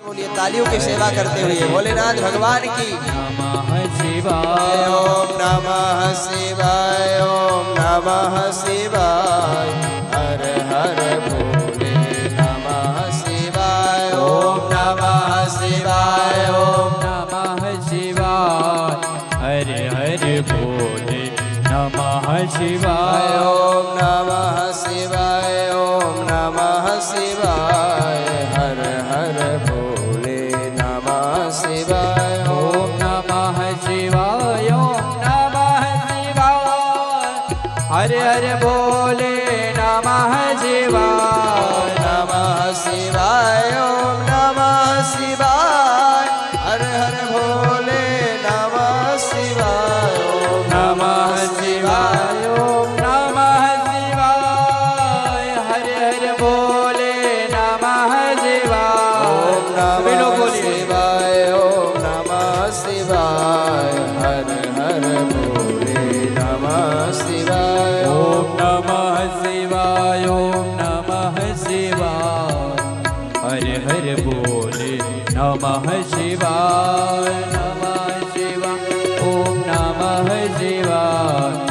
बोलिए तालियों की सेवा करते हुए भोलेनाथ भगवान की नमः शिवाय। ओम नमः शिवाय ओम नमः शिवाय हर हर भोले नमः शिवाय ओम नमः शिवाय ओम नमः शिवाय हर हर भोले नमः शिवाय। ओम नमः शिवाय ओम नमः शिवाय हर हर भोले नमः शिवाय ओम नमः शिवाय ओम नमः शिवाय हर हर भोले नमः शिवाय। नमः शिवाय ओम नमः शिवाय हर हर भोले नमः शिवाय ओम नमः शिवाय ओम नमः शिवाय हर हर भोले नमः शिवाय। ओम सभी लोग नमः बोलिए। शिवाय ओम नमः शिवाय हर हर भोले नमः शिवाय ओम नमः शिवाय ओम नमः शिवाय हर हर भोले नमः शिवाय। नमः शिवाय ओम नमः शिवाय